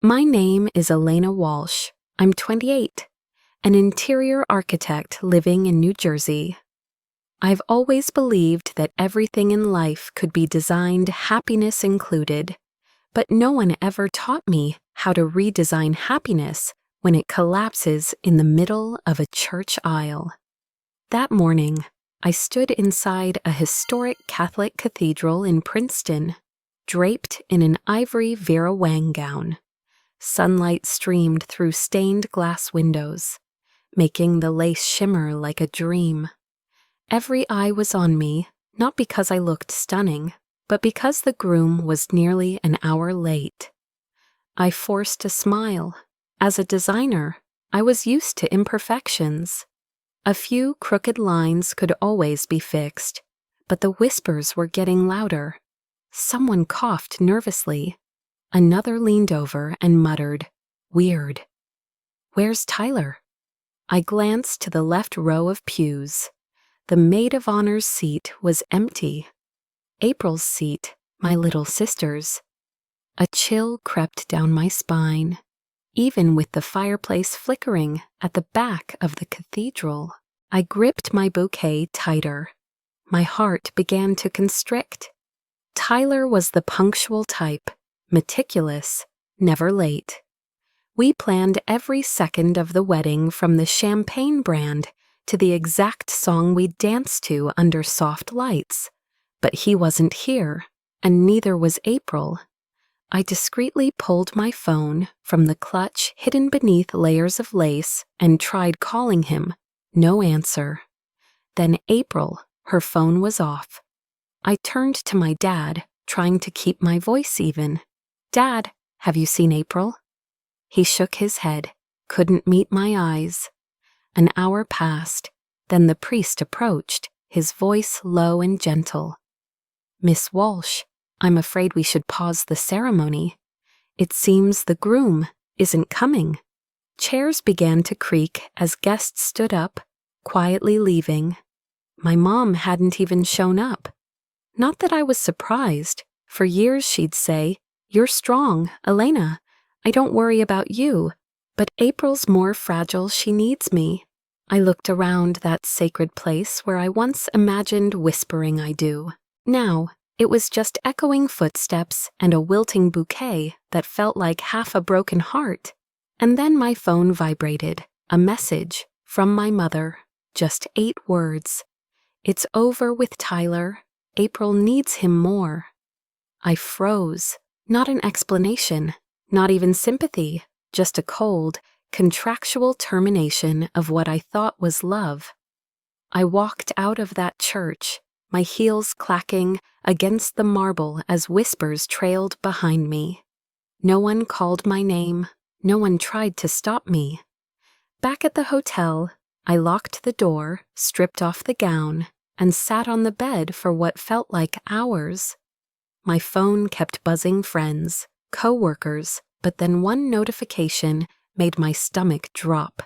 My name is Elena Walsh. I'm 28, an interior architect living in New Jersey. I've always believed that everything in life could be designed, happiness included, but no one ever taught me how to redesign happiness when it collapses in the middle of a church aisle. That morning, I stood inside a historic Catholic cathedral in Princeton, draped in an ivory Vera Wang gown. Sunlight streamed through stained glass windows, making the lace shimmer like a dream. Every eye was on me, not because I looked stunning, but because the groom was nearly an hour late. I forced a smile. As a designer, I was used to imperfections. A few crooked lines could always be fixed, but the whispers were getting louder. Someone coughed nervously. Another leaned over and muttered, "Weird." "Where's Tyler?" I glanced to the left row of pews. The maid of honor's seat was empty. April's seat, my little sister's. A chill crept down my spine, even with the fireplace flickering at the back of the cathedral. I gripped my bouquet tighter. My heart began to constrict. Tyler was the punctual type, meticulous, never late. We planned every second of the wedding, from the champagne brand to the exact song we'd dance to under soft lights. But he wasn't here, and neither was April. I discreetly pulled my phone from the clutch hidden beneath layers of lace and tried calling him. No answer. Then April, her phone was off. I turned to my dad, trying to keep my voice even. "Dad, have you seen April?" He shook his head, couldn't meet my eyes. An hour passed, then the priest approached, his voice low and gentle. "Miss Walsh, I'm afraid we should pause the ceremony. It seems the groom isn't coming." Chairs began to creak as guests stood up, quietly leaving. My mom hadn't even shown up. Not that I was surprised. For years she'd say, "You're strong, Elena. I don't worry about you." But April's more fragile. She needs me. I looked around that sacred place where I once imagined whispering I do. Now, it was just echoing footsteps and a wilting bouquet that felt like half a broken heart. And then my phone vibrated, a message from my mother, just 8 words. "It's over with Tyler. April needs him more." I froze. Not an explanation, not even sympathy, just a cold, contractual termination of what I thought was love. I walked out of that church, my heels clacking against the marble as whispers trailed behind me. No one called my name. No one tried to stop me. Back at the hotel, I locked the door, stripped off the gown, and sat on the bed for what felt like hours. My phone kept buzzing friends, co-workers, but then one notification made my stomach drop.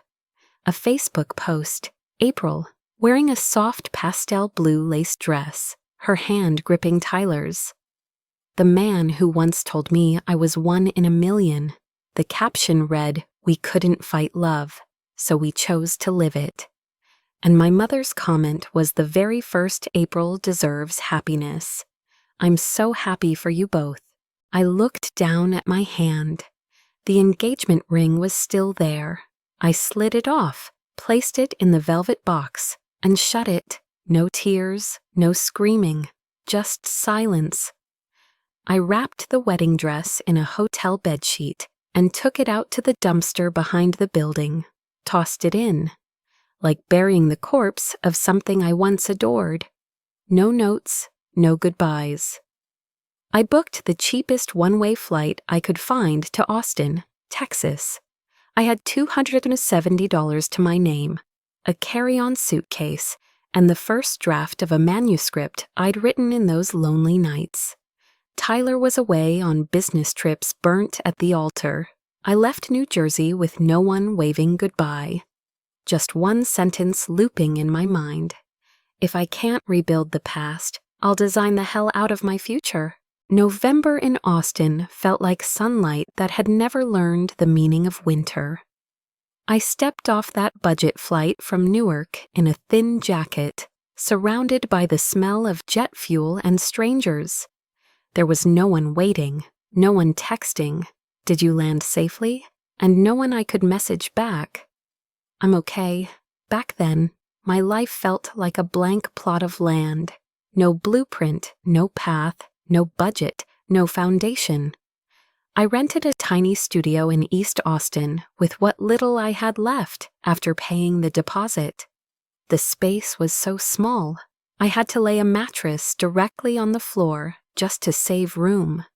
A Facebook post, April, wearing a soft pastel blue lace dress, her hand gripping Tyler's. The man who once told me I was one in a million. The caption read, "We couldn't fight love, so we chose to live it." And my mother's comment was the very first "April deserves happiness." "I'm so happy for you both." I looked down at my hand. The engagement ring was still there. I slid it off, placed it in the velvet box, and shut it. No tears, no screaming, just silence. I wrapped the wedding dress in a hotel bedsheet and took it out to the dumpster behind the building, tossed it in, like burying the corpse of something I once adored. No notes, no goodbyes. I booked the cheapest one-way flight I could find to Austin, Texas. I had $270 to my name, a carry-on suitcase, and the first draft of a manuscript I'd written in those lonely nights. Tyler was away on business trips burnt at the altar. I left New Jersey with no one waving goodbye. Just one sentence looping in my mind. If I can't rebuild the past, I'll design the hell out of my future. November in Austin felt like sunlight that had never learned the meaning of winter. I stepped off that budget flight from Newark in a thin jacket, surrounded by the smell of jet fuel and strangers. There was no one waiting, no one texting, "Did you land safely?" and no one I could message back. I'm okay. Back then, my life felt like a blank plot of land. No blueprint, no path, no budget, no foundation. I rented a tiny studio in East Austin with what little I had left after paying the deposit. The space was so small, I had to lay a mattress directly on the floor just to save room.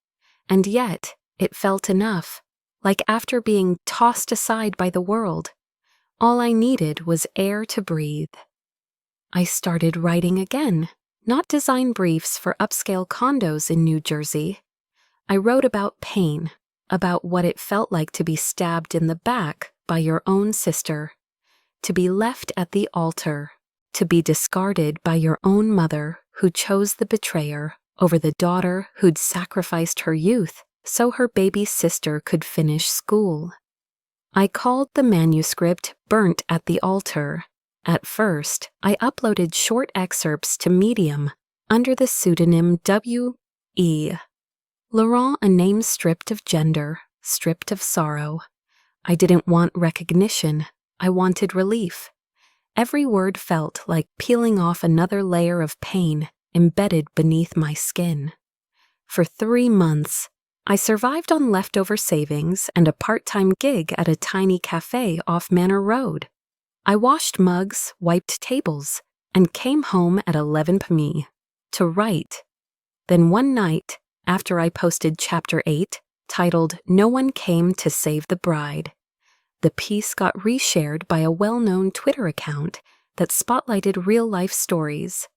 And yet, it felt enough, like after being tossed aside by the world. All I needed was air to breathe. I started writing again, not design briefs for upscale condos in New Jersey. I wrote about pain, about what it felt like to be stabbed in the back by your own sister, to be left at the altar, to be discarded by your own mother who chose the betrayer over the daughter who'd sacrificed her youth so her baby sister could finish school. I called the manuscript Burnt at the Altar. At first, I uploaded short excerpts to Medium under the pseudonym W.E. Laurent, a name stripped of gender, stripped of sorrow. I didn't want recognition. I wanted relief. Every word felt like peeling off another layer of pain embedded beneath my skin. For 3 months, I survived on leftover savings and a part-time gig at a tiny cafe off Manor Road. I washed mugs, wiped tables, and came home at 11 p.m. to write. Then one night, after I posted Chapter 8, titled "No One Came to Save the Bride," the piece got reshared by a well-known Twitter account that spotlighted real-life stories.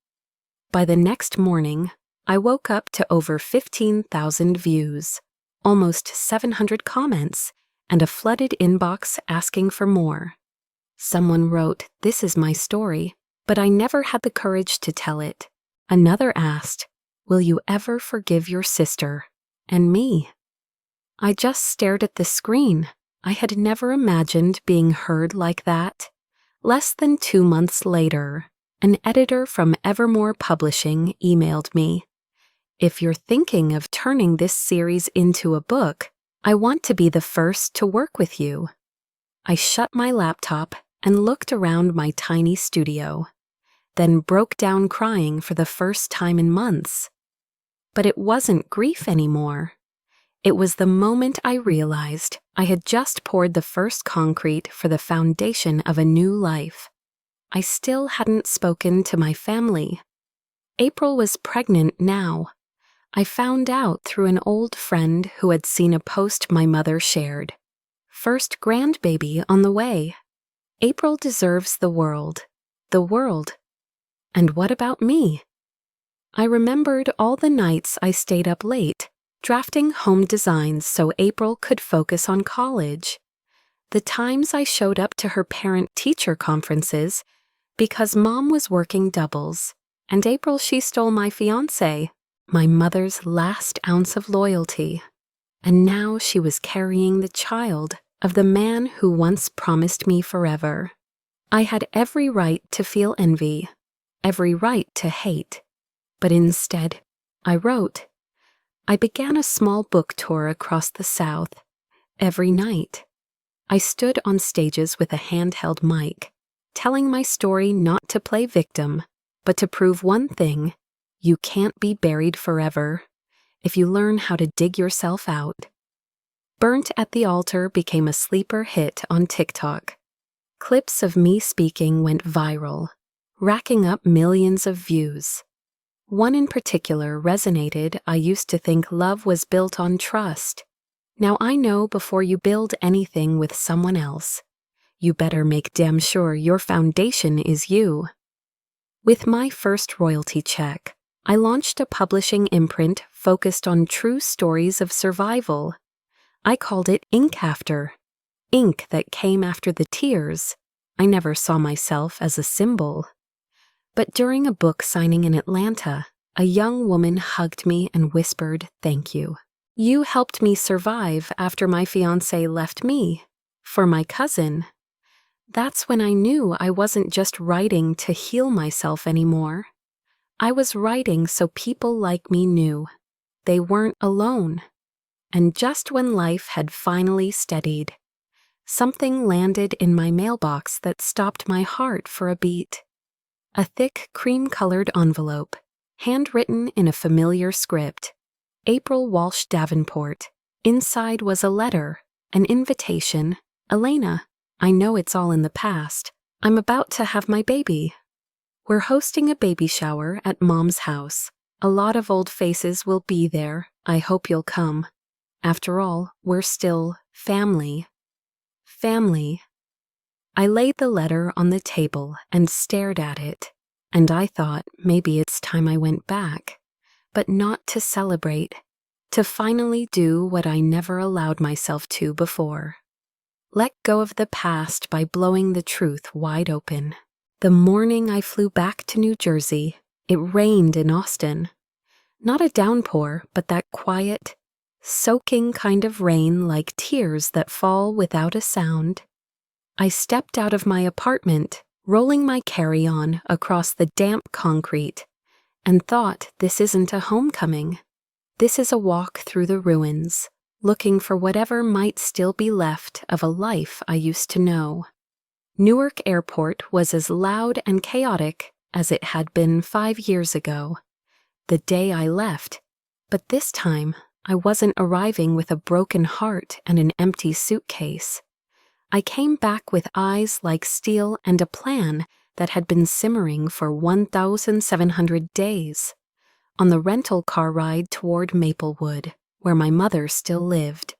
By the next morning, I woke up to over 15,000 views, almost 700 comments, and a flooded inbox asking for more. Someone wrote, "This is my story, but I never had the courage to tell it." Another asked, "Will you ever forgive your sister and me?" I just stared at the screen. I had never imagined being heard like that. Less than 2 months later, an editor from Evermore Publishing emailed me. "If you're thinking of turning this series into a book, I want to be the first to work with you." I shut my laptop and looked around my tiny studio, then broke down crying for the first time in months. But it wasn't grief anymore. It was the moment I realized I had just poured the first concrete for the foundation of a new life. I still hadn't spoken to my family. April was pregnant now. I found out through an old friend who had seen a post my mother shared. "First grandbaby on the way. April deserves the world." The world. And what about me? I remembered all the nights I stayed up late, drafting home designs so April could focus on college. The times I showed up to her parent-teacher conferences because Mom was working doubles, and April she stole my fiancé, my mother's last ounce of loyalty. And now she was carrying the child of the man who once promised me forever. I had every right to feel envy, every right to hate. But instead, I wrote. I began a small book tour across the South. Every night, I stood on stages with a handheld mic, telling my story not to play victim, but to prove one thing: you can't be buried forever if you learn how to dig yourself out. Burnt at the Altar became a sleeper hit on TikTok. Clips of me speaking went viral, racking up millions of views. One in particular resonated. I used to think love was built on trust. Now I know before you build anything with someone else, you better make damn sure your foundation is you. With my first royalty check, I launched a publishing imprint focused on true stories of survival. I called it Ink After. Ink that came after the tears. I never saw myself as a symbol. But during a book signing in Atlanta, A young woman hugged me and whispered, "Thank you. You helped me survive after my fiancé left me. For my cousin." That's when I knew I wasn't just writing to heal myself anymore. I was writing so people like me knew they weren't alone. And just when life had finally steadied, something landed in my mailbox that stopped my heart for a beat. A thick, cream-colored envelope, handwritten in a familiar script. April Walsh Davenport. Inside was a letter, an invitation. "Elena, I know it's all in the past. I'm about to have my baby. We're hosting a baby shower at Mom's house. A lot of old faces will be there. I hope you'll come. After all, we're still family." Family. I laid the letter on the table and stared at it, and I thought maybe it's time I went back, but not to celebrate, to finally do what I never allowed myself to before. Let go of the past by blowing the truth wide open. The morning I flew back to New Jersey, it rained in Austin. Not a downpour, but that quiet, soaking kind of rain like tears that fall without a sound. I stepped out of my apartment, rolling my carry-on across the damp concrete, and thought, this isn't a homecoming. This is a walk through the ruins, looking for whatever might still be left of a life I used to know. Newark Airport was as loud and chaotic as it had been 5 years ago, the day I left, but this time I wasn't arriving with a broken heart and an empty suitcase. I came back with eyes like steel and a plan that had been simmering for 1,700 days. On the rental car ride toward Maplewood, where my mother still lived,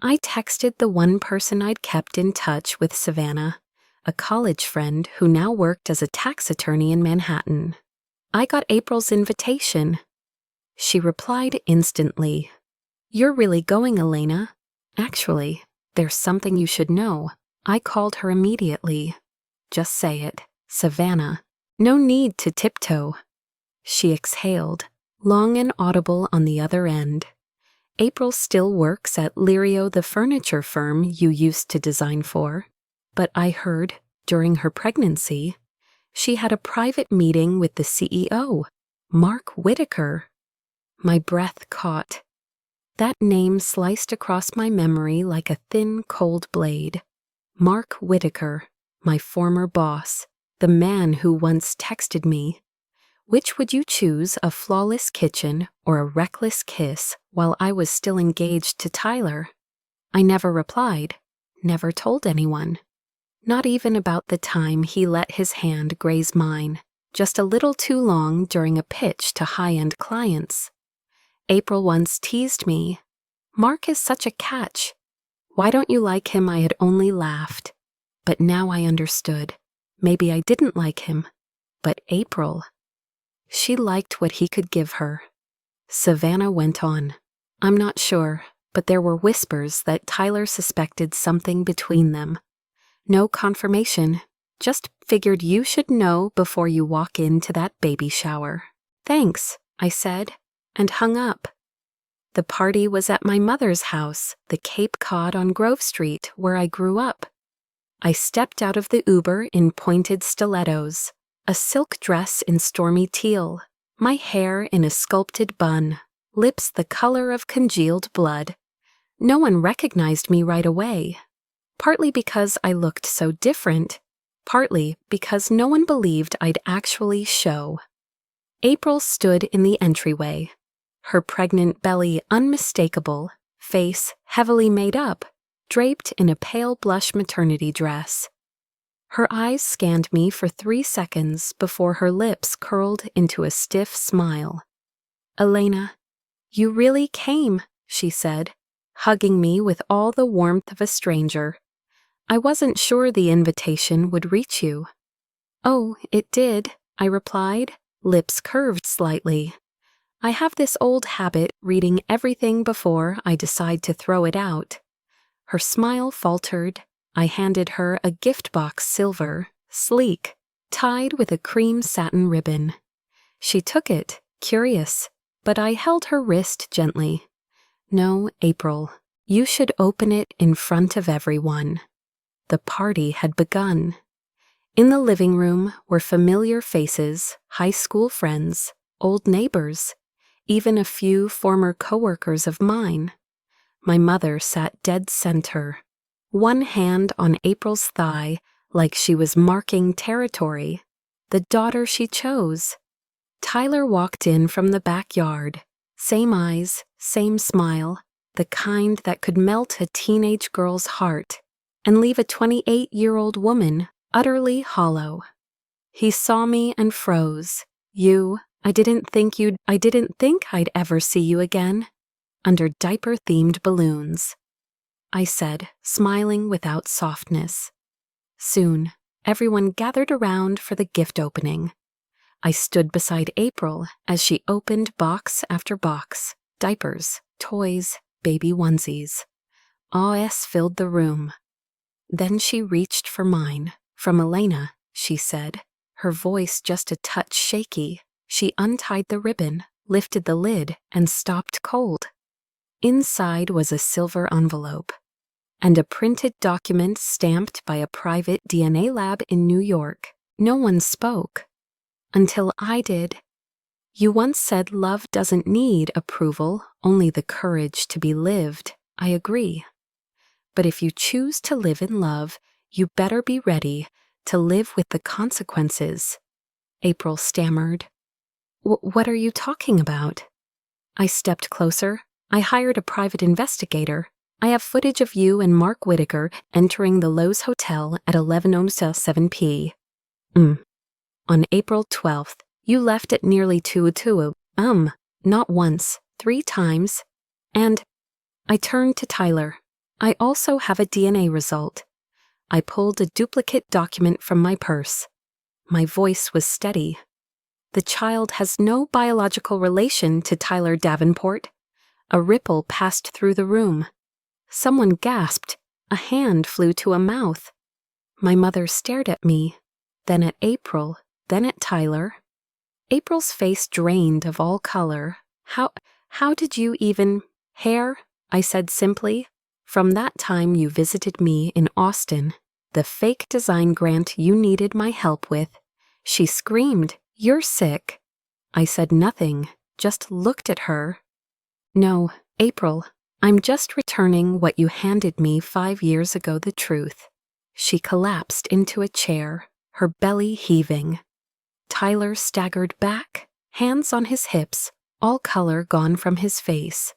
I texted the one person I'd kept in touch with, Savannah, a college friend who now worked as a tax attorney in Manhattan. "I got April's invitation." She replied instantly, "You're really going, Elena? Actually, there's something you should know." I called her immediately. "Just say it, Savannah. No need to tiptoe." She exhaled, long and audible on the other end. "April still works at Lirio, the furniture firm you used to design for. But I heard, during her pregnancy, she had a private meeting with the CEO, Mark Whitaker." My breath caught. That name sliced across my memory like a thin, cold blade. Mark Whitaker, my former boss, the man who once texted me, "Which would you choose, a flawless kitchen or a reckless kiss?" while I was still engaged to Tyler. I never replied, never told anyone. Not even about the time he let his hand graze mine, just a little too long during a pitch to high-end clients. April once teased me, "Mark is such a catch. Why don't you like him?" I had only laughed. But now I understood. Maybe I didn't like him. But April, she liked what he could give her. Savannah went on, "I'm not sure, but there were whispers that Tyler suspected something between them. No confirmation, just figured you should know before you walk into that baby shower." "Thanks," I said, and hung up. The party was at my mother's house, the Cape Cod on Grove Street, where I grew up. I stepped out of the Uber in pointed stilettos, a silk dress in stormy teal, my hair in a sculpted bun, lips the color of congealed blood. No one recognized me right away, partly because I looked so different, partly because no one believed I'd actually show. April stood in the entryway, her pregnant belly unmistakable, face heavily made up, draped in a pale blush maternity dress. Her eyes scanned me for 3 seconds before her lips curled into a stiff smile. "Elena, you really came," she said, hugging me with all the warmth of a stranger. "I wasn't sure the invitation would reach you." "Oh, it did," I replied, lips curved slightly. I have this old habit reading everything before I decide to throw it out. Her smile faltered. I handed her a gift box, silver, sleek, tied with a cream satin ribbon. She took it, curious, but I held her wrist gently. No, April, you should open it in front of everyone. The party had begun. In the living room were familiar faces, high school friends, old neighbors, even a few former coworkers of mine. My mother sat dead center, one hand on April's thigh like she was marking territory, the daughter she chose. Tyler walked in from the backyard, same eyes, same smile, the kind that could melt a teenage girl's heart and leave a 28-year-old woman utterly hollow. He saw me and froze. I didn't think I'd ever see you again. Under diaper-themed balloons. I said, smiling without softness. Soon, everyone gathered around for the gift opening. I stood beside April as she opened box after box, diapers, toys, baby onesies. Awe filled the room. Then she reached for mine. From Elena, she said, her voice just a touch shaky. She untied the ribbon, lifted the lid, and stopped cold. Inside was a silver envelope and a printed document stamped by a private DNA lab in New York. No one spoke. Until I did. You once said love doesn't need approval, only the courage to be lived. I agree. But if you choose to live in love, you better be ready to live with the consequences. April stammered. What are you talking about? I stepped closer. I hired a private investigator. I have footage of you and Mark Whitaker entering the Lowe's Hotel at 11:07 p. On April 12th, you left at nearly 2:02. Not once, 3 times. And I turned to Tyler. I also have a DNA result. I pulled a duplicate document from my purse. My voice was steady. The child has no biological relation to Tyler Davenport. A ripple passed through the room. Someone gasped. A hand flew to a mouth. My mother stared at me, then at April, then at Tyler. April's face drained of all color. How did you even... Hair? I said simply. From that time you visited me in Austin, the fake design grant you needed my help with. She screamed, "You're sick." I said nothing, just looked at her. No, April, I'm just returning what you handed me 5 years ago, the truth. She collapsed into a chair, her belly heaving. Tyler staggered back, hands on his hips, all color gone from his face.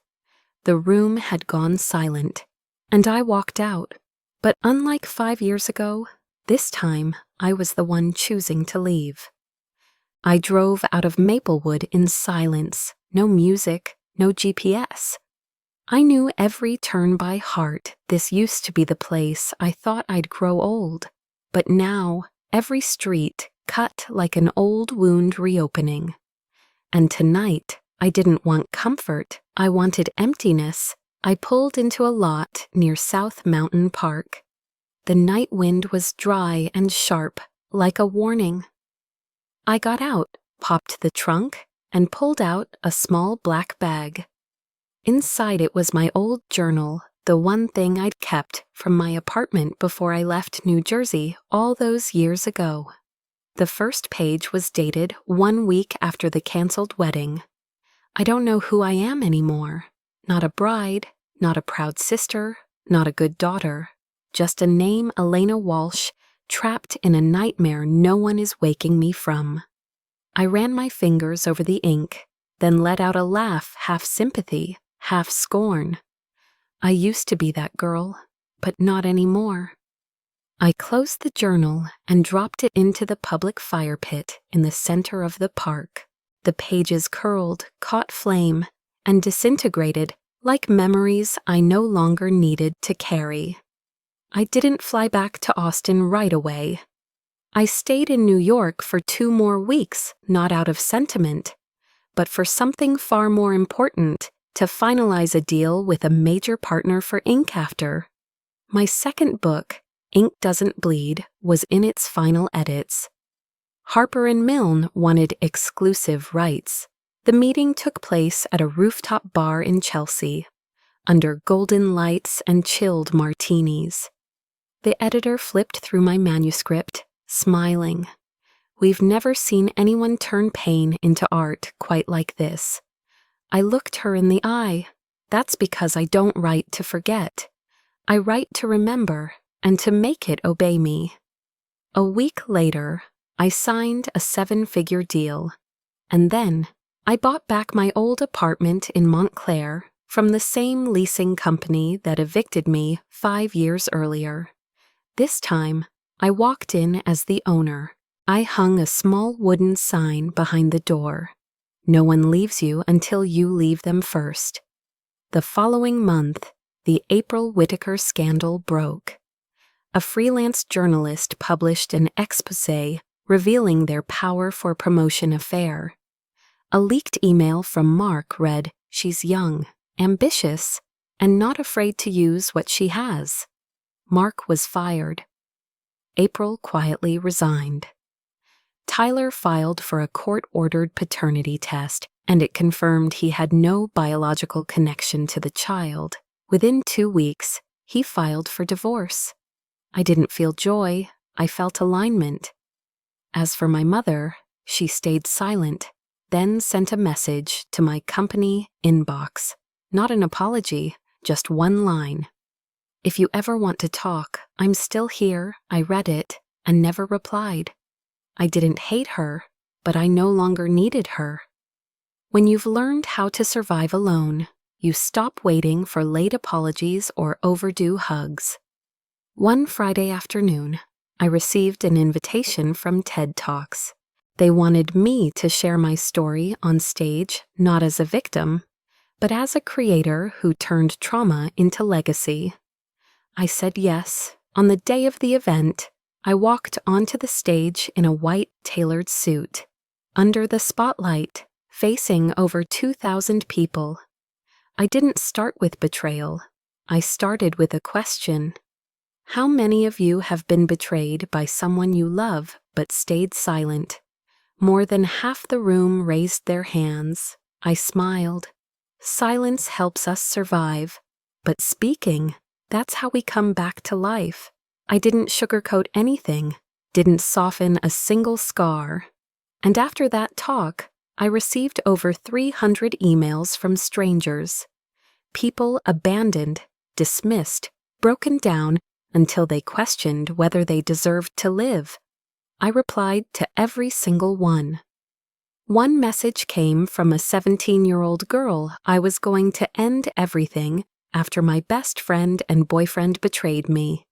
The room had gone silent, and I walked out. But unlike 5 years ago, this time I was the one choosing to leave. I drove out of Maplewood in silence, no music, no GPS. I knew every turn by heart. This used to be the place I thought I'd grow old. But now, every street cut like an old wound reopening. And tonight, I didn't want comfort. I wanted emptiness. I pulled into a lot near South Mountain Park. The night wind was dry and sharp, like a warning. I got out, popped the trunk, and pulled out a small black bag. Inside it was my old journal, the one thing I'd kept from my apartment before I left New Jersey all those years ago. The first page was dated 1 week after the canceled wedding. I don't know who I am anymore. Not a bride, not a proud sister, not a good daughter. Just a name, Elena Walsh, trapped in a nightmare no one is waking me from. I ran my fingers over the ink, then let out a laugh, half sympathy, half scorn. I used to be that girl, but not anymore. I closed the journal and dropped it into the public fire pit in the center of the park. The pages curled, caught flame, and disintegrated like memories I no longer needed to carry. I didn't fly back to Austin right away. I stayed in New York for 2 more weeks, not out of sentiment, but for something far more important, to finalize a deal with a major partner for ink after. My second book, Ink Doesn't Bleed, was in its final edits. Harper & Milne wanted exclusive rights. The meeting took place at a rooftop bar in Chelsea, under golden lights and chilled martinis. The editor flipped through my manuscript, smiling. We've never seen anyone turn pain into art quite like this. I looked her in the eye. That's because I don't write to forget. I write to remember and to make it obey me. A week later, I signed a 7-figure deal, and then I bought back my old apartment in Montclair from the same leasing company that evicted me 5 years earlier. This time, I walked in as the owner. I hung a small wooden sign behind the door. No one leaves you until you leave them first. The following month, the April Whittaker scandal broke. A freelance journalist published an exposé revealing their power for promotion affair. A leaked email from Mark read, "She's young, ambitious, and not afraid to use what she has." Mark was fired. April quietly resigned. Tyler filed for a court-ordered paternity test, and it confirmed he had no biological connection to the child. Within 2 weeks, he filed for divorce. I didn't feel joy, I felt alignment. As for my mother, she stayed silent, then sent a message to my company inbox. Not an apology, just one line. "If you ever want to talk, I'm still here." I read it and never replied. I didn't hate her, but I no longer needed her. When you've learned how to survive alone, you stop waiting for late apologies or overdue hugs. One Friday afternoon, I received an invitation from TED Talks. They wanted me to share my story on stage, not as a victim, but as a creator who turned trauma into legacy. I said yes. On the day of the event, I walked onto the stage in a white tailored suit, under the spotlight, facing over 2,000 people. I didn't start with betrayal. I started with a question. How many of you have been betrayed by someone you love but stayed silent? More than half the room raised their hands. I smiled. Silence helps us survive, but speaking, that's how we come back to life. I didn't sugarcoat anything, didn't soften a single scar. And after that talk, I received over 300 emails from strangers. People abandoned, dismissed, broken down until they questioned whether they deserved to live. I replied to every single one. One message came from a 17-year-old girl. I was going to end everything after my best friend and boyfriend betrayed me.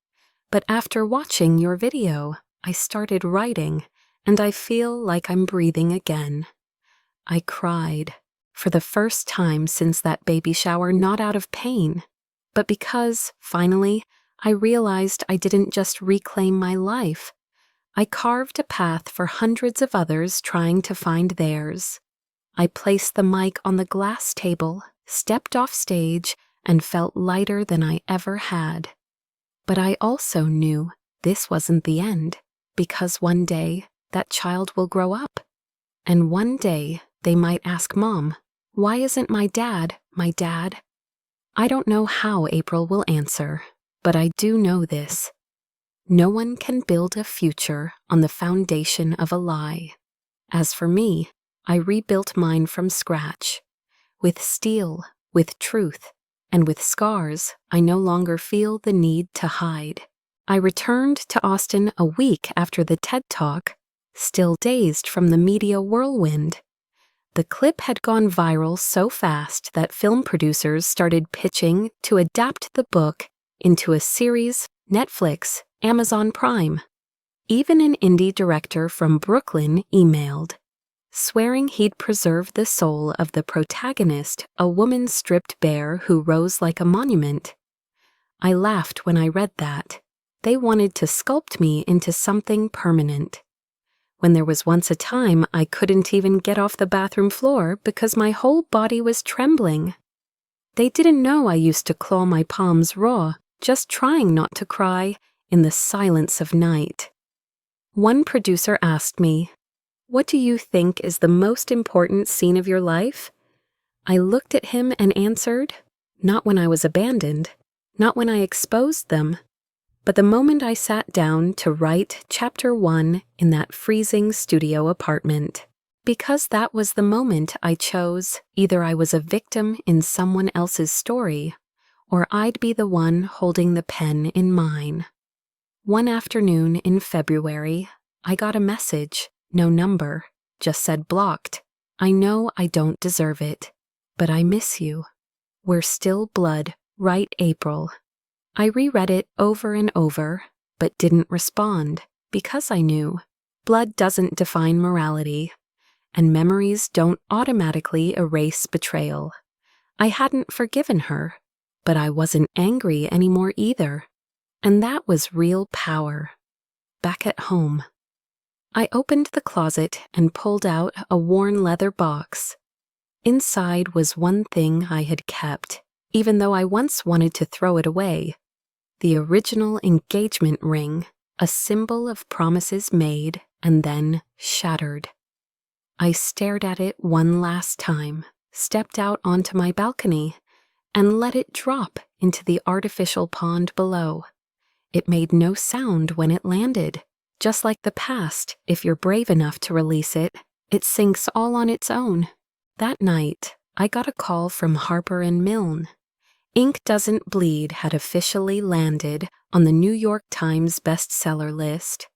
But after watching your video, I started writing, and I feel like I'm breathing again. I cried, for the first time since that baby shower, not out of pain, but because, finally, I realized I didn't just reclaim my life. I carved a path for hundreds of others trying to find theirs. I placed the mic on the glass table, stepped off stage, and felt lighter than I ever had. But I also knew this wasn't the end, because one day that child will grow up. And one day they might ask Mom, "Why isn't my dad my dad?" I don't know how April will answer, but I do know this. No one can build a future on the foundation of a lie. As for me, I rebuilt mine from scratch. With steel, with truth, and with scars, I no longer feel the need to hide. I returned to Austin a week after the TED Talk, still dazed from the media whirlwind. The clip had gone viral so fast that film producers started pitching to adapt the book into a series, Netflix, Amazon Prime. Even an indie director from Brooklyn emailed, swearing he'd preserve the soul of the protagonist, a woman stripped bare who rose like a monument. I laughed when I read that. They wanted to sculpt me into something permanent. When there was once a time I couldn't even get off the bathroom floor because my whole body was trembling. They didn't know I used to claw my palms raw, just trying not to cry in the silence of night. One producer asked me, What do you think is the most important scene of your life? I looked at him and answered, not when I was abandoned, not when I exposed them, but the moment I sat down to write chapter 1 in that freezing studio apartment. Because that was the moment I chose either I was a victim in someone else's story, or I'd be the one holding the pen in mine. One afternoon in February, I got a message, no number, just said blocked. I know I don't deserve it, but I miss you. We're still blood, right, April? I reread it over and over, but didn't respond, because I knew blood doesn't define morality, and memories don't automatically erase betrayal. I hadn't forgiven her, but I wasn't angry anymore either, and that was real power. Back at home, I opened the closet and pulled out a worn leather box. Inside was one thing I had kept, even though I once wanted to throw it away. The original engagement ring, a symbol of promises made and then shattered. I stared at it one last time, stepped out onto my balcony, and let it drop into the artificial pond below. It made no sound when it landed. Just like the past, if you're brave enough to release it, it sinks all on its own. That night, I got a call from Harper & Milne. Ink Doesn't Bleed had officially landed on the New York Times bestseller list.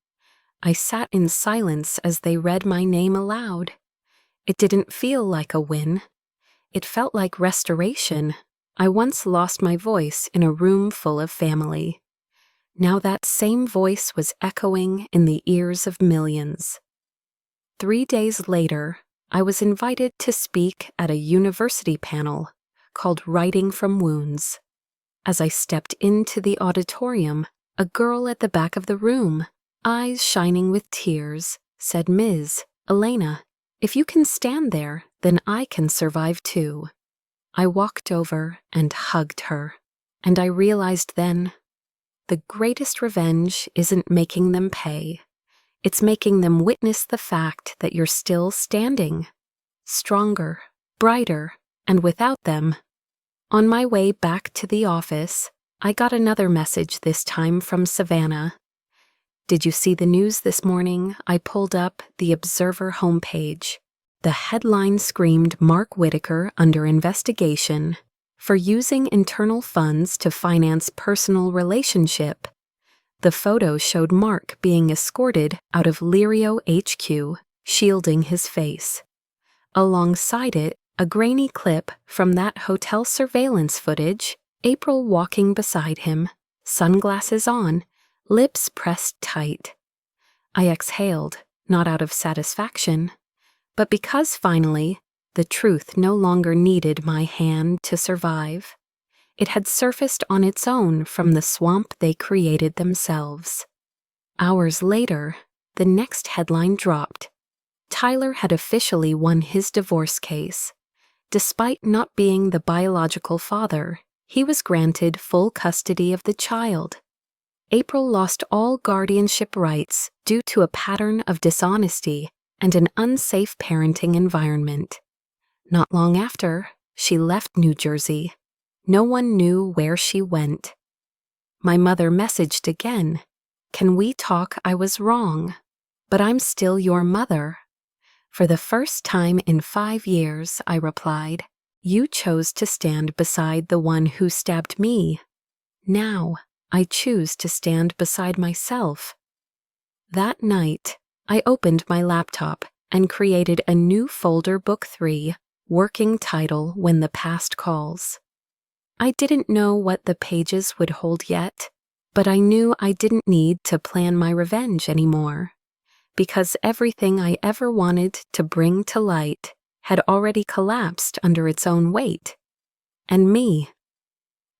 I sat in silence as they read my name aloud. It didn't feel like a win. It felt like restoration. I once lost my voice in a room full of family. Now that same voice was echoing in the ears of millions. 3 days later, I was invited to speak at a university panel called Writing from Wounds. As I stepped into the auditorium, a girl at the back of the room, eyes shining with tears, said, "Ms. Elena, if you can stand there, then I can survive too." I walked over and hugged her, and I realized then, the greatest revenge isn't making them pay. It's making them witness the fact that you're still standing, stronger, brighter, and without them. On my way back to the office, I got another message, this time from Savannah. "Did you see the news this morning?" I pulled up the Observer homepage. The headline screamed Mark Whitaker under investigation for using internal funds to finance personal relationship. The photo showed Mark being escorted out of Lirio HQ, shielding his face. Alongside it, a grainy clip from that hotel surveillance footage, April walking beside him, sunglasses on, lips pressed tight. I exhaled, not out of satisfaction, but because finally, the truth no longer needed my hand to survive. It had surfaced on its own from the swamp they created themselves. Hours later, the next headline dropped. Tyler had officially won his divorce case. Despite not being the biological father, he was granted full custody of the child. April lost all guardianship rights due to a pattern of dishonesty and an unsafe parenting environment. Not long after, she left New Jersey. No one knew where she went. My mother messaged again, "Can we talk? I was wrong, but I'm still your mother." For the first time in 5 years, I replied, "You chose to stand beside the one who stabbed me. Now, I choose to stand beside myself." That night, I opened my laptop and created a new folder, Book 3, working title, When the Past Calls. I didn't know what the pages would hold yet, but I knew I didn't need to plan my revenge anymore, because everything I ever wanted to bring to light had already collapsed under its own weight. And me.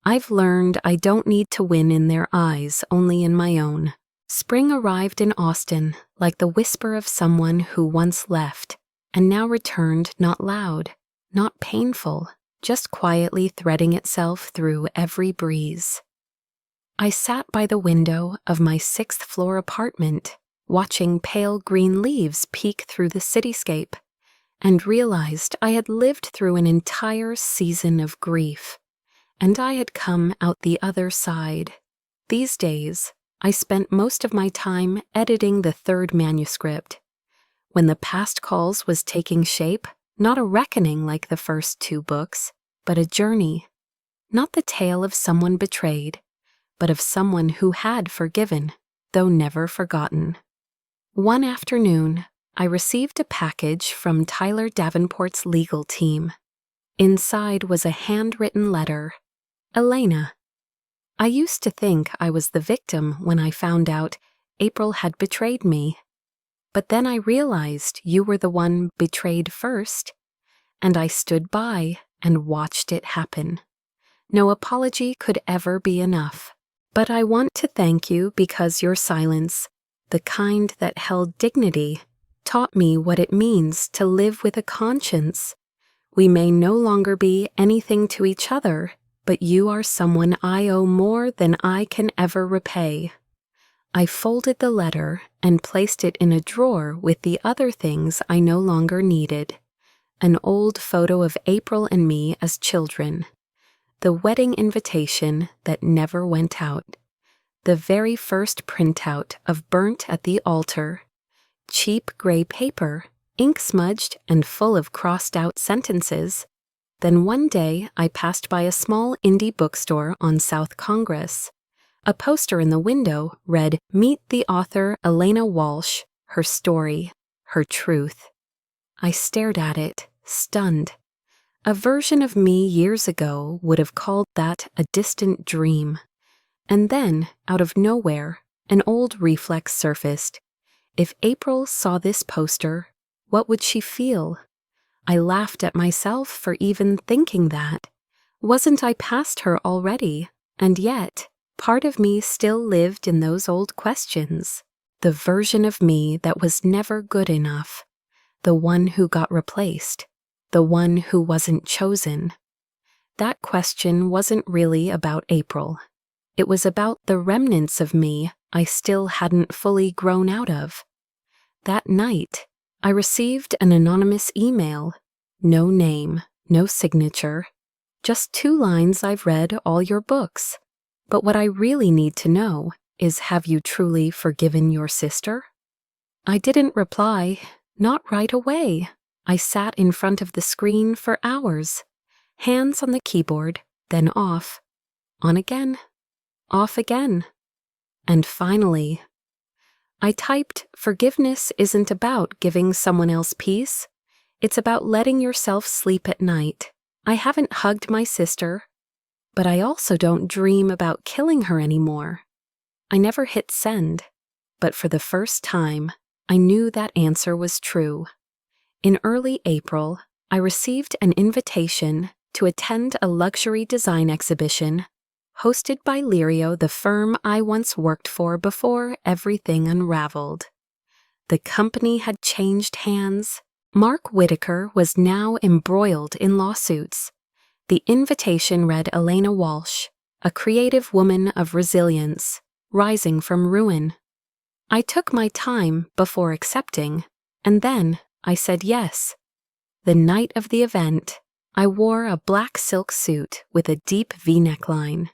I've learned I don't need to win in their eyes, only in my own. Spring arrived in Austin like the whisper of someone who once left and now returned, not loud, not painful, just quietly threading itself through every breeze. I sat by the window of my 6th-floor apartment, watching pale green leaves peek through the cityscape, and realized I had lived through an entire season of grief, and I had come out the other side. These days, I spent most of my time editing the third manuscript. When the past calls was taking shape, not a reckoning like the first two books, but a journey. Not the tale of someone betrayed, but of someone who had forgiven, though never forgotten. One afternoon, I received a package from Tyler Davenport's legal team. Inside was a handwritten letter. Elena. I used to think I was the victim when I found out April had betrayed me. But then I realized you were the one betrayed first, and I stood by and watched it happen. No apology could ever be enough. But I want to thank you because your silence, the kind that held dignity, taught me what it means to live with a conscience. We may no longer be anything to each other, but you are someone I owe more than I can ever repay. I folded the letter and placed it in a drawer with the other things I no longer needed. An old photo of April and me as children. The wedding invitation that never went out. The very first printout of Burnt at the Altar. Cheap gray paper, ink smudged and full of crossed-out sentences. Then one day I passed by a small indie bookstore on South Congress. A poster in the window read, "Meet the author Elena Walsh, her story, her truth." I stared at it, stunned. A version of me years ago would have called that a distant dream. And then, out of nowhere, an old reflex surfaced. If April saw this poster, what would she feel? I laughed at myself for even thinking that. Wasn't I past her already? And yet, part of me still lived in those old questions. The version of me that was never good enough. The one who got replaced. The one who wasn't chosen. That question wasn't really about April. It was about the remnants of me I still hadn't fully grown out of. That night, I received an anonymous email. No name, no signature. Just 2 lines: "I've read all your books. But what I really need to know is, have you truly forgiven your sister?" I didn't reply, not right away. I sat in front of the screen for hours, hands on the keyboard, then off, on again, off again. And finally, I typed, "Forgiveness isn't about giving someone else peace. It's about letting yourself sleep at night. I haven't hugged my sister, but I also don't dream about killing her anymore." I never hit send, but for the first time, I knew that answer was true. In early April, I received an invitation to attend a luxury design exhibition hosted by Lirio, the firm I once worked for before everything unraveled. The company had changed hands. Mark Whitaker was now embroiled in lawsuits. The invitation read, "Elena Walsh, a creative woman of resilience, rising from ruin." I took my time before accepting, and then I said yes. The night of the event, I wore a black silk suit with a deep V-neck line.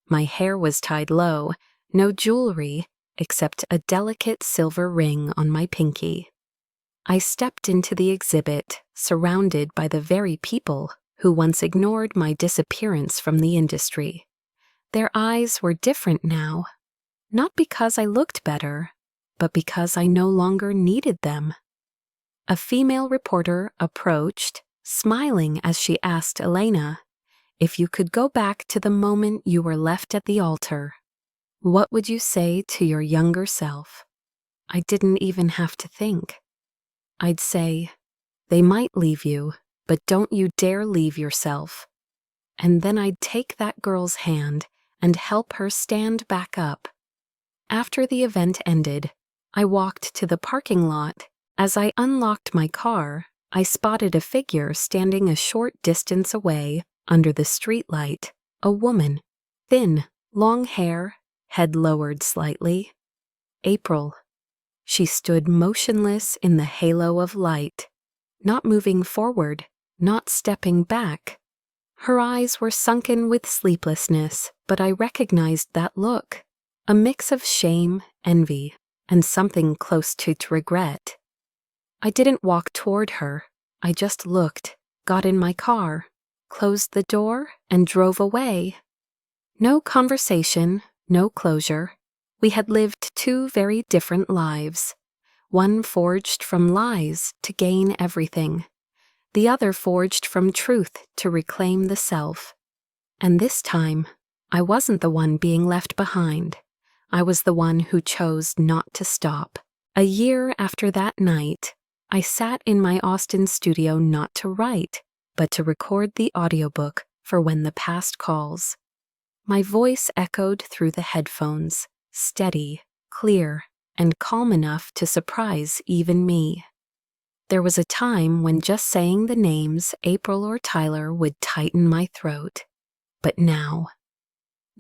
My hair was tied low, no jewelry except a delicate silver ring on my pinky. I stepped into the exhibit, surrounded by the very people who once ignored my disappearance from the industry. Their eyes were different now, not because I looked better, but because I no longer needed them. A female reporter approached, smiling as she asked Elena, "If you could go back to the moment you were left at the altar, what would you say to your younger self?" I didn't even have to think. I'd say, "They might leave you, but don't you dare leave yourself." And then I'd take that girl's hand and help her stand back up. After the event ended, I walked to the parking lot. As I unlocked my car, I spotted a figure standing a short distance away under the streetlight, a woman, thin, long hair, head lowered slightly. April. She stood motionless in the halo of light, not moving forward, not stepping back. Her eyes were sunken with sleeplessness, but I recognized that look, a mix of shame, envy, and something close to regret. I didn't walk toward her. I just looked, got in my car, closed the door, and drove away. No conversation, no closure. We had lived two very different lives, one forged from lies to gain everything, the other forged from truth to reclaim the self. And this time, I wasn't the one being left behind. I was the one who chose not to stop. A year after that night, I sat in my Austin studio not to write, but to record the audiobook for When the Past Calls. My voice echoed through the headphones, steady, clear, and calm enough to surprise even me. There was a time when just saying the names April or Tyler would tighten my throat. But now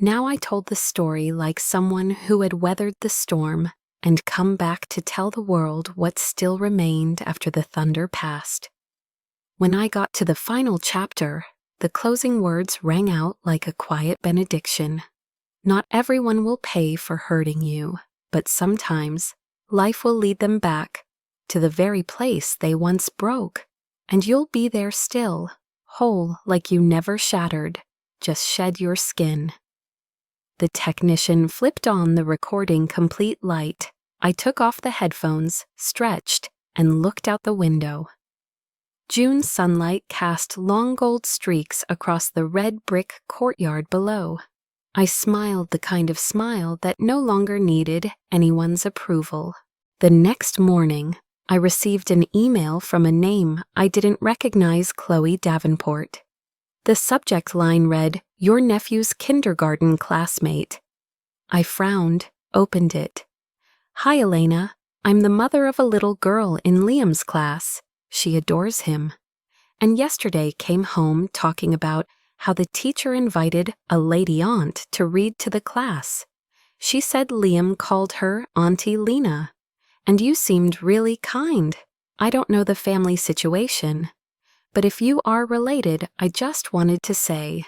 I told the story like someone who had weathered the storm and come back to tell the world what still remained after the thunder passed. When I got to the final chapter, the closing words rang out like a quiet benediction. Not everyone will pay for hurting you, but sometimes life will lead them back to the very place they once broke, and you'll be there still, whole like you never shattered, just shed your skin. The technician flipped on the recording complete light. I took off the headphones, stretched, and looked out the window. June sunlight cast long gold streaks across the red brick courtyard below. I smiled the kind of smile that no longer needed anyone's approval. The next morning, I received an email from a name I didn't recognize: Chloe Davenport. The subject line read, "Your nephew's kindergarten classmate." I frowned, opened it. "Hi, Elena. I'm the mother of a little girl in Liam's class. She adores him. And yesterday came home talking about how the teacher invited a lady aunt to read to the class. She said Liam called her Auntie Lena. And you seemed really kind. I don't know the family situation, but if you are related, I just wanted to say,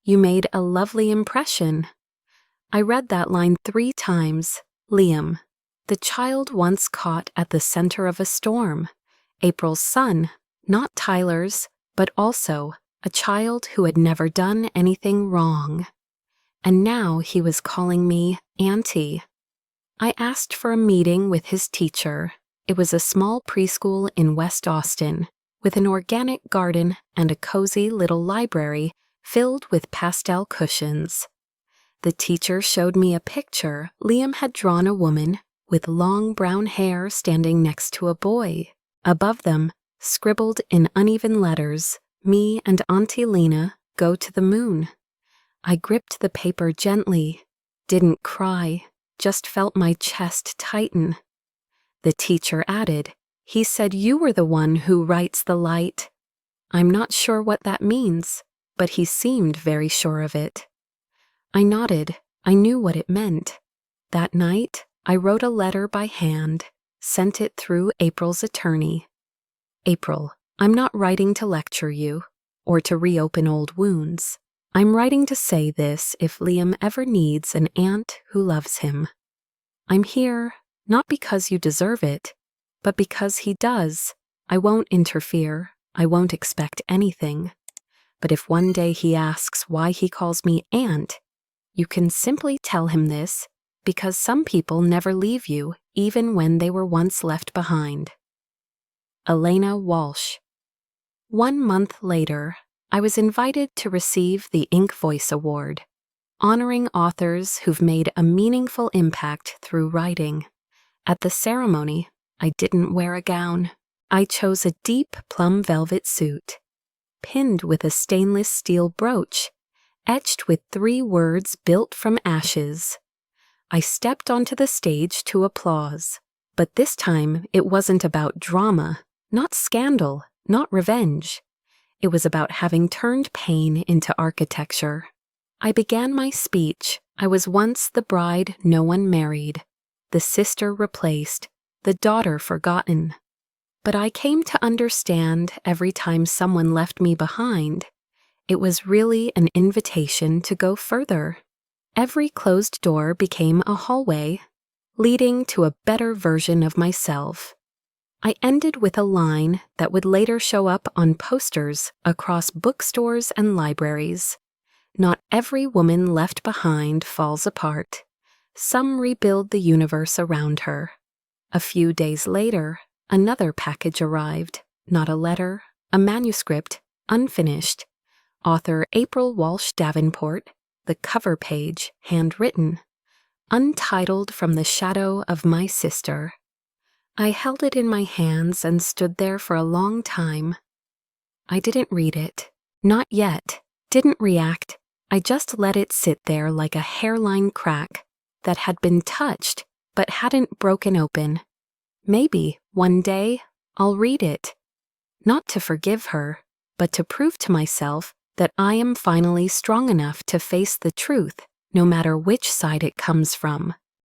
you made a lovely impression." I read that line 3 times. Liam, the child once caught at the center of a storm. April's son, not Tyler's, but also a child who had never done anything wrong. And now he was calling me Auntie. I asked for a meeting with his teacher. It was a small preschool in West Austin, with an organic garden and a cozy little library filled with pastel cushions. The teacher showed me a picture Liam had drawn: a woman with long brown hair standing next to a boy. Above them, scribbled in uneven letters, "Me and Auntie Lena go to the moon." I gripped the paper gently, didn't cry, just felt my chest tighten. The teacher added, "He said you were the one who writes the light." I'm not sure what that means, but he seemed very sure of it. I nodded. I knew what it meant. That night, I wrote a letter by hand, sent it through April's attorney. "April, I'm not writing to lecture you, or to reopen old wounds. I'm writing to say this if Liam ever needs an aunt who loves him. I'm here, not because you deserve it, but because he does. I won't interfere. I won't expect anything. But if one day he asks why he calls me aunt, you can simply tell him this, because some people never leave you, even when they were once left behind." Elena Walsh. 1 month later, I was invited to receive the Ink Voice Award, honoring authors who've made a meaningful impact through writing. At the ceremony, I didn't wear a gown. I chose a deep plum velvet suit, pinned with a stainless steel brooch, etched with 3 words built from ashes. I stepped onto the stage to applause, but this time it wasn't about drama, not scandal, not revenge. It was about having turned pain into architecture. I began my speech. I was once the bride no one married, the sister replaced, the daughter forgotten. But I came to understand every time someone left me behind, it was really an invitation to go further. Every closed door became a hallway, leading to a better version of myself. I ended with a line that would later show up on posters across bookstores and libraries. Not every woman left behind falls apart. Some rebuild the universe around her. A few days later, another package arrived. Not a letter, a manuscript, unfinished. Author April Walsh Davenport, the cover page handwritten. Untitled from the shadow of my sister. I held it in my hands and stood there for a long time. I didn't read it. Not yet. Didn't react. I just let it sit there like a hairline crack that had been touched but hadn't broken open. Maybe, one day, I'll read it. Not to forgive her, but to prove to myself that I am finally strong enough to face the truth, no matter which side it comes from.